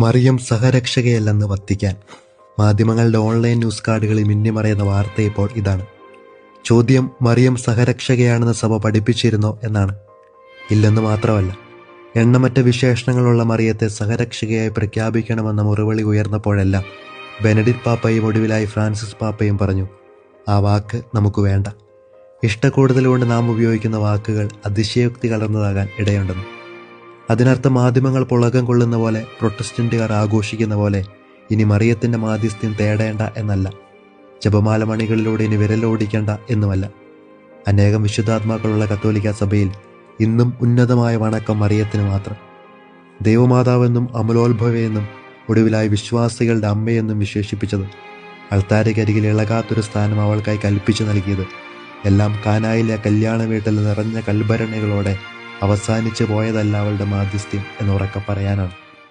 Mariyam സഹരക്ഷകയല്ലെന്ന് Vatican. മാധ്യമങ്ങളുടെ online news കാർഡുകളിൽ മിന്നിമറയുന്ന വാർത്ത ഇപ്പോൾ ഇതാണ്. ചോദ്യം, മറിയം സഹരക്ഷകയാണെന്ന് സഭ പഠിപ്പിച്ചിരുന്നോ എന്നാണ്. ഇല്ലെന്ന് മാത്രമല്ല, എണ്ണമറ്റ വിശേഷണങ്ങളുള്ള മറിയത്തെ സഹരക്ഷകയായി പ്രഖ്യാപിക്കണമെന്ന മുറവിളി ഉയർന്നപ്പോഴെല്ലാം ബെനഡിക്ട് പാപ്പയും ഒടുവിലായി ഫ്രാൻസിസ് പാപ്പയും പറഞ്ഞു, ആ വാക്ക് നമുക്ക് വേണ്ട. ഇഷ്ടക്കൂടുതൽ കൊണ്ട് നാം ഉപയോഗിക്കുന്ന വാക്കുകൾ അതിശയോക്തി കലർന്നതാകാൻ ഇടയുണ്ടെന്ന്. അതിനർത്ഥം മാധ്യമങ്ങൾ പുളകം കൊള്ളുന്ന പോലെ, പ്രൊട്ടസ്റ്റന്റുകാർ ആഘോഷിക്കുന്ന പോലെ ഇനി മറിയത്തിൻ്റെ മാധ്യസ്ഥ്യം തേടേണ്ട എന്നല്ല, ജപമാല മണികളിലൂടെ ഇനി വിരലോടിക്കേണ്ട എന്നുമല്ല. അനേകം വിശുദ്ധാത്മാക്കളുള്ള കത്തോലിക്ക സഭയിൽ ഇന്നും ഉന്നതമായ വണക്കം മറിയത്തിന് മാത്രം. ദൈവമാതാവെന്നും അമലോത്ഭവയെന്നും ഒടുവിലായി വിശ്വാസികളുടെ അമ്മയെന്നും വിശേഷിപ്പിച്ചത്, അൾത്താരയ്ക്കരികിൽ ഇളകാത്തൊരു സ്ഥാനം അവൾക്കായി കൽപ്പിച്ചു നൽകിയത്, എല്ലാം കാനായിലെ കല്യാണ വീട്ടിൽ നിറഞ്ഞ കൽഭരണികളോടെ അവസാനിച്ചു പോയതല്ല അവളുടെ മാധ്യസ്ഥ്യം എന്നുറക്കെ പറയാനാണ്.